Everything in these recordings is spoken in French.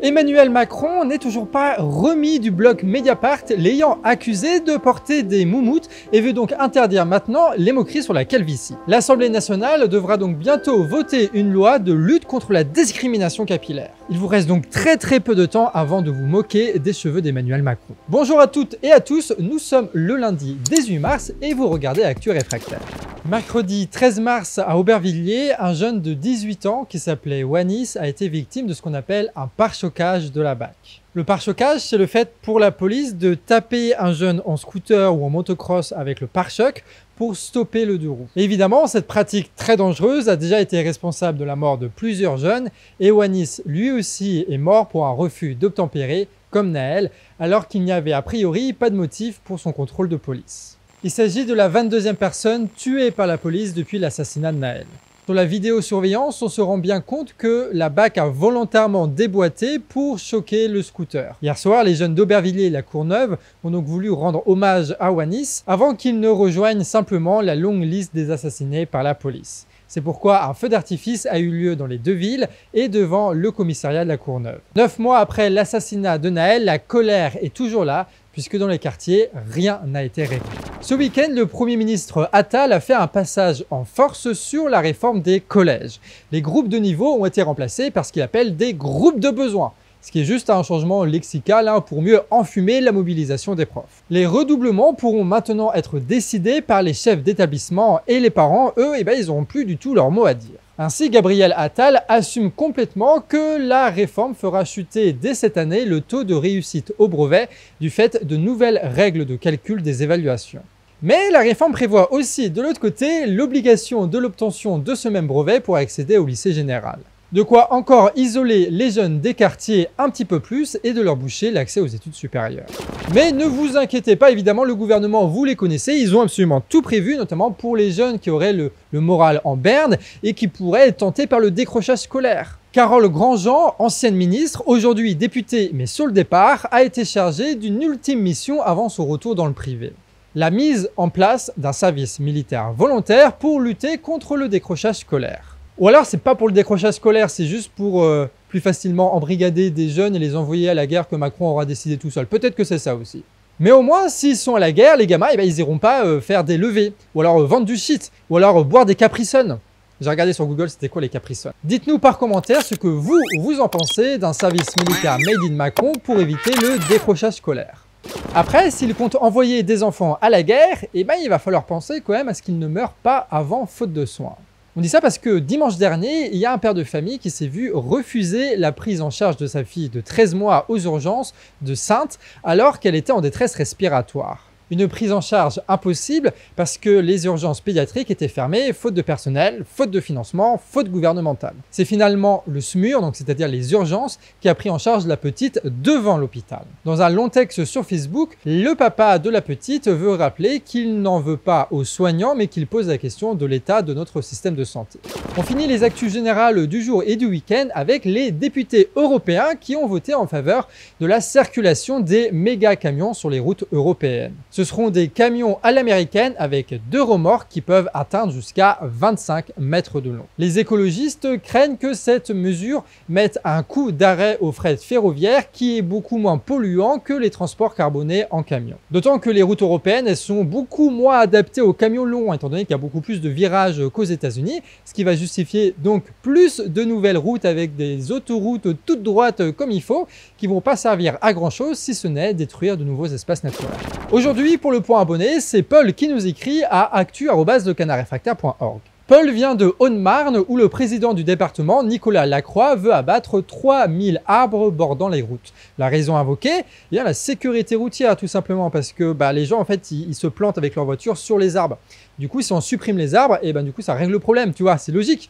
Emmanuel Macron n'est toujours pas remis du bloc Mediapart, l'ayant accusé de porter des moumoutes et veut donc interdire maintenant les moqueries sur la calvitie. L'Assemblée nationale devra donc bientôt voter une loi de lutte contre la discrimination capillaire. Il vous reste donc très peu de temps avant de vous moquer des cheveux d'Emmanuel Macron. Bonjour à toutes et à tous, nous sommes le lundi 18 mars et vous regardez Actu Réfractaire. Mercredi 13 mars à Aubervilliers, un jeune de 18 ans qui s'appelait Wanis a été victime de ce qu'on appelle un pare-choquage de la BAC. Le pare-choquage, c'est le fait pour la police de taper un jeune en scooter ou en motocross avec le pare-choc pour stopper le deux roues. Évidemment, cette pratique très dangereuse a déjà été responsable de la mort de plusieurs jeunes et Wanis, lui aussi, est mort pour un refus d'obtempérer, comme Naël, alors qu'il n'y avait a priori pas de motif pour son contrôle de police. Il s'agit de la 22e personne tuée par la police depuis l'assassinat de Naël. Sur la vidéosurveillance, on se rend bien compte que la BAC a volontairement déboîté pour choquer le scooter. Hier soir, les jeunes d'Aubervilliers et la Courneuve ont donc voulu rendre hommage à Wanis avant qu'il ne rejoigne simplement la longue liste des assassinés par la police. C'est pourquoi un feu d'artifice a eu lieu dans les deux villes et devant le commissariat de la Courneuve. 9 mois après l'assassinat de Naël, la colère est toujours là, puisque dans les quartiers, rien n'a été réglé. Ce week-end, le Premier ministre Attal a fait un passage en force sur la réforme des collèges. Les groupes de niveau ont été remplacés par ce qu'il appelle des groupes de besoin, ce qui est juste un changement lexical pour mieux enfumer la mobilisation des profs. Les redoublements pourront maintenant être décidés par les chefs d'établissement et les parents, eux, ils n'auront plus du tout leur mot à dire. Ainsi, Gabriel Attal assume complètement que la réforme fera chuter dès cette année le taux de réussite au brevet du fait de nouvelles règles de calcul des évaluations. Mais la réforme prévoit aussi, de l'autre côté, l'obligation de l'obtention de ce même brevet pour accéder au lycée général. De quoi encore isoler les jeunes des quartiers un petit peu plus et de leur boucher l'accès aux études supérieures. Mais ne vous inquiétez pas, évidemment, le gouvernement, vous les connaissez, ils ont absolument tout prévu, notamment pour les jeunes qui auraient le moral en berne et qui pourraient être tentés par le décrochage scolaire. Carole Grandjean, ancienne ministre, aujourd'hui députée mais sur le départ, a été chargée d'une ultime mission avant son retour dans le privé. La mise en place d'un service militaire volontaire pour lutter contre le décrochage scolaire. Ou alors c'est pas pour le décrochage scolaire, c'est juste pour plus facilement embrigader des jeunes et les envoyer à la guerre que Macron aura décidé tout seul. Peut-être que c'est ça aussi. Mais au moins, s'ils sont à la guerre, les gamins, ils iront pas faire des levées, ou alors vendre du shit, ou alors boire des Capri-Sun. J'ai regardé sur Google, c'était quoi les Capri-Sun. Dites-nous par commentaire ce que vous en pensez d'un service militaire made in Macron pour éviter le décrochage scolaire. Après, s'il compte envoyer des enfants à la guerre, il va falloir penser quand même à ce qu'ils ne meurent pas avant faute de soins. On dit ça parce que dimanche dernier, il y a un père de famille qui s'est vu refuser la prise en charge de sa fille de 13 mois aux urgences de Saintes alors qu'elle était en détresse respiratoire. Une prise en charge impossible parce que les urgences pédiatriques étaient fermées, faute de personnel, faute de financement, faute gouvernementale. C'est finalement le SMUR, donc c'est-à-dire les urgences, qui a pris en charge la petite devant l'hôpital. Dans un long texte sur Facebook, le papa de la petite veut rappeler qu'il n'en veut pas aux soignants, mais qu'il pose la question de l'état de notre système de santé. On finit les actus générales du jour et du week-end avec les députés européens qui ont voté en faveur de la circulation des méga camions sur les routes européennes. Ce seront des camions à l'américaine avec 2 remorques qui peuvent atteindre jusqu'à 25 mètres de long. Les écologistes craignent que cette mesure mette un coup d'arrêt au fret ferroviaire qui est beaucoup moins polluant que les transports carbonés en camion. D'autant que les routes européennes elles sont beaucoup moins adaptées aux camions longs étant donné qu'il y a beaucoup plus de virages qu'aux États-Unis, ce qui va justifier donc plus de nouvelles routes avec des autoroutes toutes droites comme il faut qui vont pas servir à grand chose si ce n'est détruire de nouveaux espaces naturels. Aujourd'hui, pour le point abonné, c'est Paul qui nous écrit à actu@lecanardrefractaire.org. Paul vient de Haute-Marne où le président du département, Nicolas Lacroix, veut abattre 3000 arbres bordant les routes. La raison invoquée, la sécurité routière tout simplement parce que les gens en fait ils se plantent avec leur voiture sur les arbres. Du coup, si on supprime les arbres, du coup ça règle le problème, tu vois, c'est logique,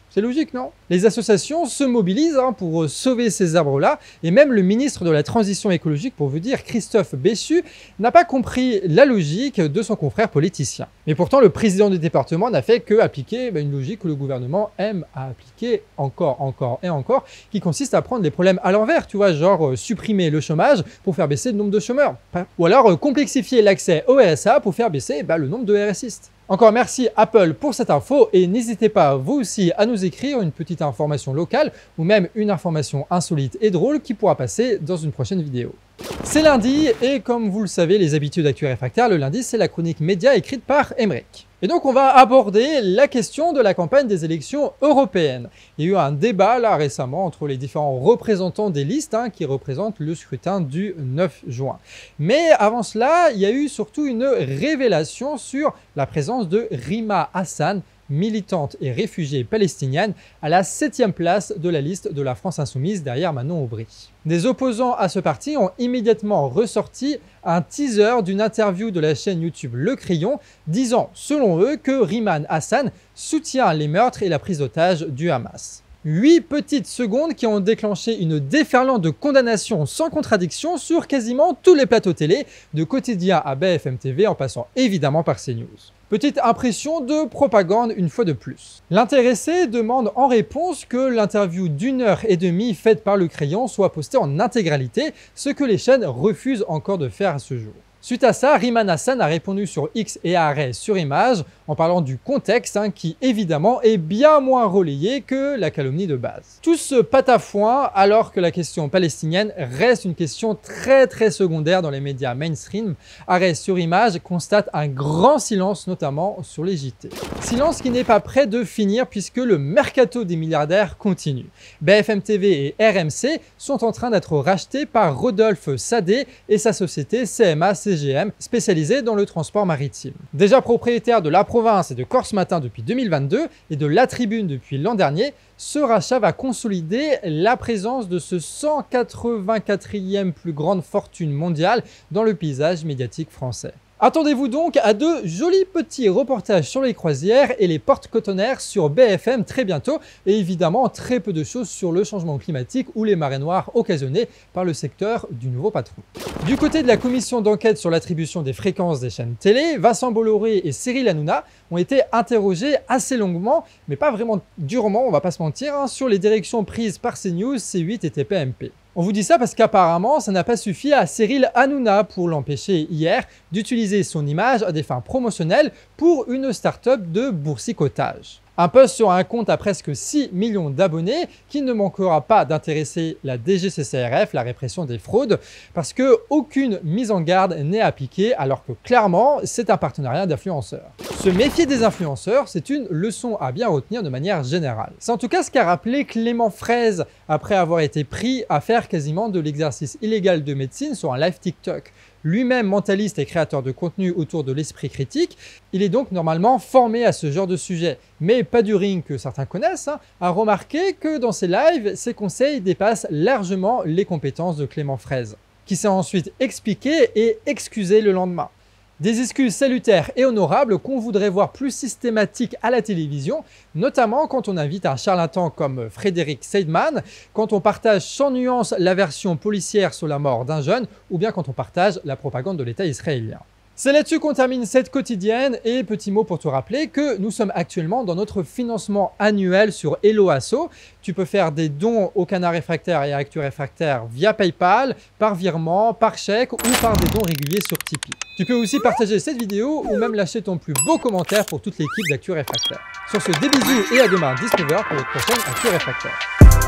non? Les associations se mobilisent pour sauver ces arbres-là et même le ministre de la Transition écologique, pour vous dire, Christophe Béchu, n'a pas compris la logique de son confrère politicien. Mais pourtant, le président du département n'a fait que appliquer une logique que le gouvernement aime à appliquer encore et encore, qui consiste à prendre les problèmes à l'envers, tu vois, genre supprimer le chômage pour faire baisser le nombre de chômeurs. Ou alors complexifier l'accès au RSA pour faire baisser le nombre de RSistes. Encore merci Apple pour cette info et n'hésitez pas vous aussi à nous écrire une petite information locale ou même une information insolite et drôle qui pourra passer dans une prochaine vidéo. C'est lundi et comme vous le savez, les habitudes d'Actu Réfractaire, le lundi c'est la chronique média écrite par Emmerich. Et donc on va aborder la question de la campagne des élections européennes. Il y a eu un débat là récemment entre les différents représentants des listes qui représentent le scrutin du 9 juin. Mais avant cela, il y a eu surtout une révélation sur la présence de Rima Hassan, militante et réfugiée palestinienne, à la 7e place de la liste de la France Insoumise derrière Manon Aubry. Des opposants à ce parti ont immédiatement ressorti un teaser d'une interview de la chaîne YouTube Le Crayon disant, selon eux, que Rima Hassan soutient les meurtres et la prise d'otage du Hamas. 8 petites secondes qui ont déclenché une déferlante de condamnations sans contradiction sur quasiment tous les plateaux télé, de Quotidien à BFM TV en passant évidemment par CNews. Petite impression de propagande une fois de plus. L'intéressé demande en réponse que l'interview d'1h30 faite par Le Crayon soit postée en intégralité, ce que les chaînes refusent encore de faire à ce jour. Suite à ça, Rima Hassan a répondu sur X et Arrêt sur Image en parlant du contexte qui évidemment est bien moins relayé que la calomnie de base. Tout ce patafouin alors que la question palestinienne reste une question très secondaire dans les médias mainstream. Arrêt sur Image constate un grand silence notamment sur les JT. Silence qui n'est pas prêt de finir puisque le mercato des milliardaires continue. BFM TV et RMC sont en train d'être rachetés par Rodolphe Sadé et sa société CMA-CGM spécialisée dans le transport maritime. Déjà propriétaire de La Province et de Corse Matin depuis 2022 et de La Tribune depuis l'an dernier, ce rachat va consolider la présence de ce 184e plus grande fortune mondiale dans le paysage médiatique français. Attendez-vous donc à de jolis petits reportages sur les croisières et les portes cotonnières sur BFM très bientôt et évidemment très peu de choses sur le changement climatique ou les marées noires occasionnées par le secteur du nouveau patron. Du côté de la commission d'enquête sur l'attribution des fréquences des chaînes télé, Vincent Bolloré et Cyril Hanouna ont été interrogés assez longuement, mais pas vraiment durement, on va pas se mentir, sur les directions prises par CNews, C8 et TPMP. On vous dit ça parce qu'apparemment, ça n'a pas suffi à Cyril Hanouna pour l'empêcher hier d'utiliser son image à des fins promotionnelles pour une start-up de boursicotage. Un post sur un compte à presque 6 millions d'abonnés qui ne manquera pas d'intéresser la DGCCRF, la répression des fraudes, parce qu'aucune mise en garde n'est appliquée alors que clairement c'est un partenariat d'influenceurs. Se méfier des influenceurs, c'est une leçon à bien retenir de manière générale. C'est en tout cas ce qu'a rappelé Clément Fraise après avoir été pris à faire quasiment de l'exercice illégal de médecine sur un live TikTok. Lui-même mentaliste et créateur de contenu autour de l'esprit critique, il est donc normalement formé à ce genre de sujet. Mais Paduring, que certains connaissent, a remarqué que dans ses lives, ses conseils dépassent largement les compétences de Clément Fraise, qui s'est ensuite expliqué et excusé le lendemain. Des excuses salutaires et honorables qu'on voudrait voir plus systématiques à la télévision, notamment quand on invite un charlatan comme Frédéric Seidman, quand on partage sans nuance la version policière sur la mort d'un jeune, ou bien quand on partage la propagande de l'État israélien. C'est là-dessus qu'on termine cette quotidienne et petit mot pour te rappeler que nous sommes actuellement dans notre financement annuel sur Hello Asso. Tu peux faire des dons au Canard Réfractaire et à Actu Réfractaire via PayPal, par virement, par chèque ou par des dons réguliers sur Tipeee. Tu peux aussi partager cette vidéo ou même lâcher ton plus beau commentaire pour toute l'équipe d'Actu Réfractaire. Sur ce, des bisous et à demain 19h pour votre prochaine Actu Réfractaire.